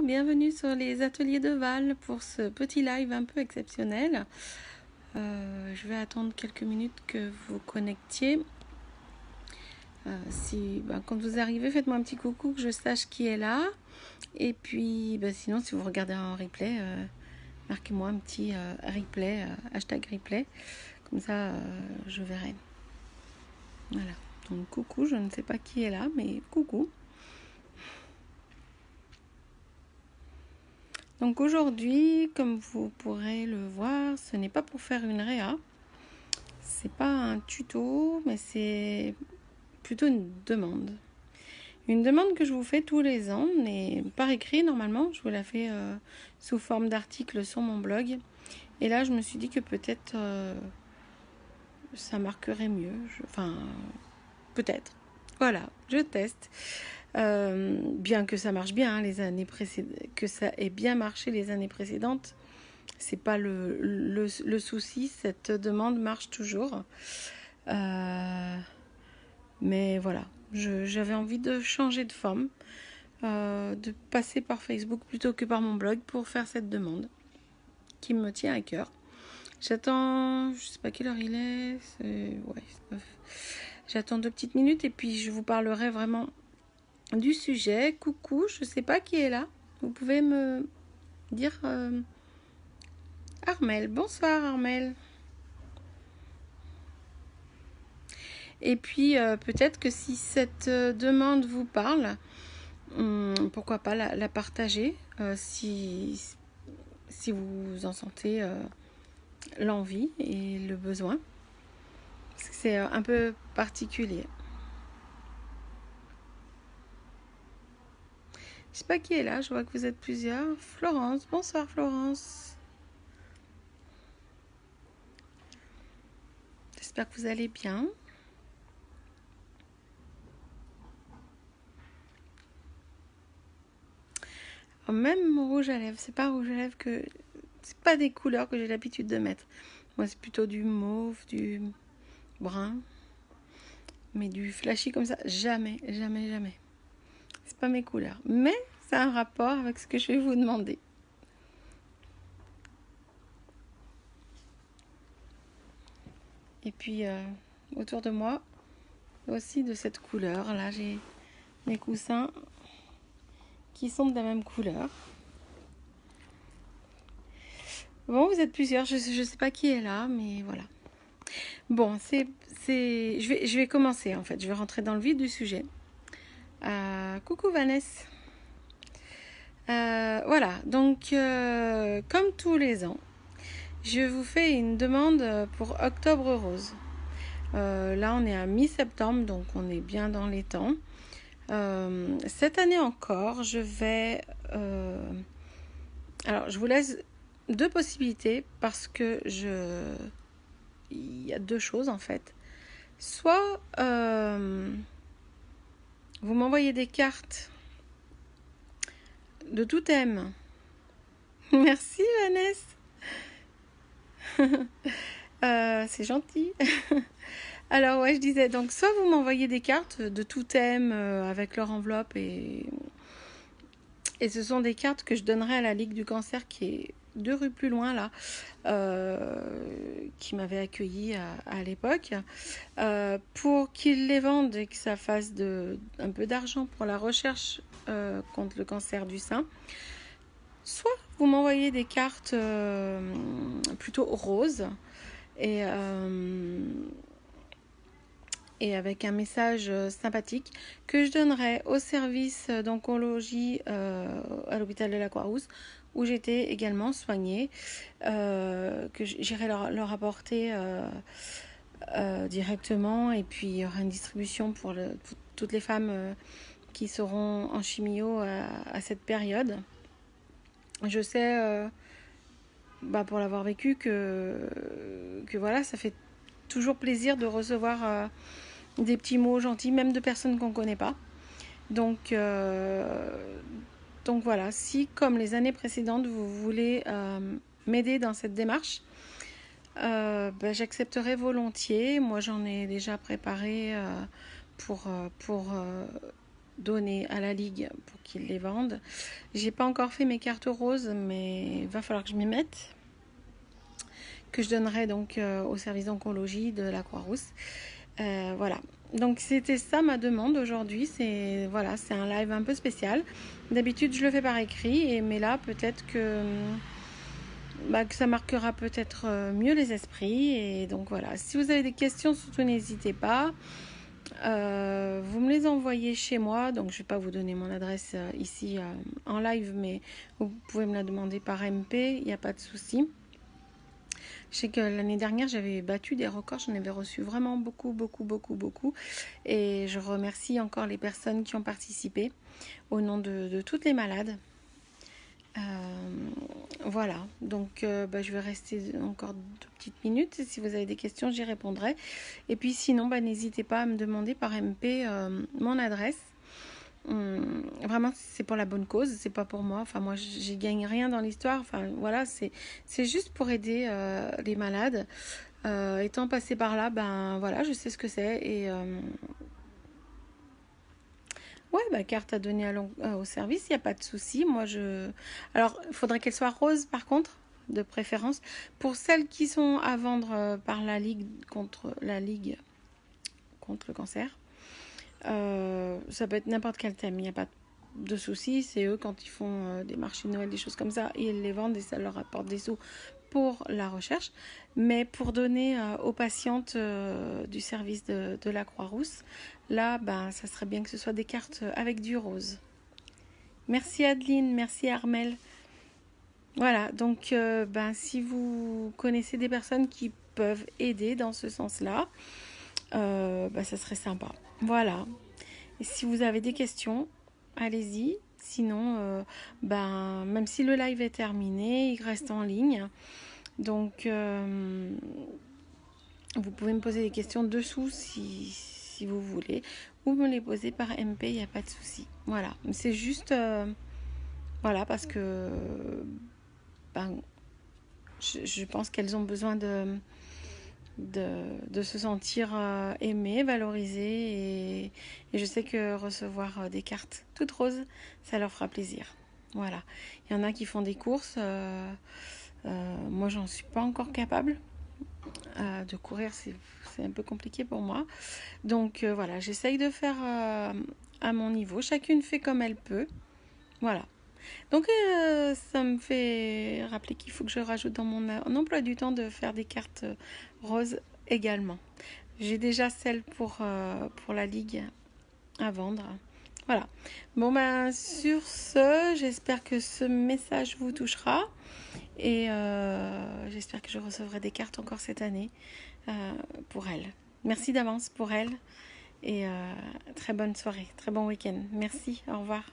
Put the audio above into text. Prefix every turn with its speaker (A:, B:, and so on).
A: bienvenue sur les ateliers de Val pour ce petit live un peu exceptionnel. Je vais attendre quelques minutes que vous connectiez. Quand vous arrivez, faites-moi un petit coucou que je sache qui est là. Et puis sinon, si vous regardez en replay, marquez-moi un petit replay, hashtag replay. Comme ça, je verrai. Voilà. Donc coucou, je ne sais pas qui est là, mais coucou. Donc aujourd'hui, comme vous pourrez le voir, ce n'est pas pour faire une réa. C'est pas un tuto, mais c'est plutôt une demande. Une demande que je vous fais tous les ans, mais par écrit normalement. Je vous la fais sous forme d'article sur mon blog. Et là, je me suis dit que peut-être ça marquerait mieux. Peut-être. Voilà, je teste. Bien que ça marche bien les années précédentes, que ça ait bien marché les années précédentes, c'est pas le souci. Cette demande marche toujours. Mais voilà, j'avais envie de changer de forme, de passer par Facebook plutôt que par mon blog pour faire cette demande qui me tient à cœur. J'attends, je sais pas quelle heure il est, j'attends 2 petites minutes et puis je vous parlerai vraiment du sujet. Coucou, je sais pas qui est là. Vous pouvez me dire Armel. Bonsoir Armel. Et puis peut-être que si cette demande vous parle, pourquoi pas la partager si vous en sentez l'envie et le besoin. Parce que c'est un peu particulier. Je sais pas qui est là, je vois que vous êtes plusieurs. Florence, bonsoir Florence. J'espère que vous allez bien. Même rouge à lèvres, c'est pas rouge à lèvres que... C'est pas des couleurs que j'ai l'habitude de mettre. Moi, c'est plutôt du mauve, du brun. Mais du flashy comme ça, jamais, jamais, jamais. C'est pas mes couleurs. Mais c'est un rapport avec ce que je vais vous demander. Et puis, autour de moi, aussi de cette couleur. Là, j'ai mes coussins qui sont de la même couleur. Bon, vous êtes plusieurs, je sais pas qui est là, mais voilà. Bon, je vais commencer en fait, je vais rentrer dans le vif du sujet. Coucou Vanessa. Voilà, donc comme tous les ans, je vous fais une demande pour Octobre Rose. Là, on est à mi-septembre, donc on est bien dans les temps. Cette année encore, je vais... alors, je vous laisse 2 possibilités parce que il y a 2 choses en fait. Soit vous m'envoyez des cartes de tout thème. Merci Vanessa. C'est gentil. Alors ouais, je disais, donc soit vous m'envoyez des cartes de tout thème avec leur enveloppe et ce sont des cartes que je donnerai à la Ligue du Cancer qui est 2 rues plus loin là, qui m'avait accueilli à l'époque, pour qu'ils les vendent et que ça fasse un peu d'argent pour la recherche contre le cancer du sein. Soit vous m'envoyez des cartes plutôt roses et avec un message sympathique que je donnerai au service d'oncologie à l'hôpital de la Croix-Rousse où j'étais également soignée, que j'irai leur apporter directement, et puis il y aura une distribution pour toutes les femmes qui seront en chimio à cette période. Je sais, pour l'avoir vécu, que voilà, ça fait toujours plaisir de recevoir des petits mots gentils, même de personnes qu'on ne connaît pas. Donc voilà, si comme les années précédentes, vous voulez m'aider dans cette démarche, j'accepterai volontiers. Moi, j'en ai déjà préparé pour donner à la Ligue pour qu'ils les vendent. J'ai pas encore fait mes cartes roses, mais il va falloir que je m'y mette. Que je donnerai donc au service d'oncologie de la Croix-Rousse. Voilà. Donc c'était ça ma demande aujourd'hui. C'est voilà, c'est un live un peu spécial. D'habitude je le fais par écrit, mais là peut-être que ça marquera peut-être mieux les esprits. Et donc voilà. Si vous avez des questions, surtout n'hésitez pas. Vous me les envoyez chez moi. Donc je vais pas vous donner mon adresse ici en live, mais vous pouvez me la demander par MP. Il n'y a pas de souci. Je sais que l'année dernière, j'avais battu des records. J'en avais reçu vraiment beaucoup. Et je remercie encore les personnes qui ont participé au nom de toutes les malades. Voilà. Donc, je vais rester encore 2 petites minutes. Si vous avez des questions, j'y répondrai. Et puis sinon, n'hésitez pas à me demander par MP mon adresse. Vraiment c'est pour la bonne cause, c'est pas pour moi, enfin moi j'y gagne rien dans l'histoire, enfin voilà, c'est juste pour aider les malades. Étant passé par là, voilà, je sais ce que c'est. Et carte à donner au service, il n'y a pas de souci. Alors il faudrait qu'elle soit rose par contre, de préférence, pour celles qui sont à vendre par la Ligue contre le cancer. Ça peut être n'importe quel thème, il n'y a pas de soucis. C'est eux, quand ils font des marchés de Noël, des choses comme ça, ils les vendent et ça leur apporte des sous pour la recherche. Mais pour donner aux patientes du service de la Croix-Rousse, là ça serait bien que ce soit des cartes avec du rose. Merci Adeline, merci Armel. Voilà, donc si vous connaissez des personnes qui peuvent aider dans ce sens-là, ça serait sympa. Voilà. Et si vous avez des questions, allez-y. Sinon, même si le live est terminé, il reste en ligne. Donc, vous pouvez me poser des questions dessous si vous voulez. Ou me les poser par MP, il n'y a pas de souci. Voilà. C'est juste... voilà, parce que... je pense qu'elles ont besoin de se sentir aimées, valorisées, et je sais que recevoir des cartes toutes roses, ça leur fera plaisir. Voilà. Il y en a qui font des courses. Moi, j'en suis pas encore capable. De courir, c'est un peu compliqué pour moi. Donc voilà, j'essaye de faire à mon niveau. Chacune fait comme elle peut. Voilà. Donc ça me fait rappeler qu'il faut que je rajoute dans mon emploi du temps de faire des cartes roses également. J'ai déjà celle pour la Ligue à vendre. Voilà. Bon sur ce, j'espère que ce message vous touchera et j'espère que je recevrai des cartes encore cette année pour elle. Merci d'avance pour elle et très bonne soirée, très bon week-end. Merci, au revoir.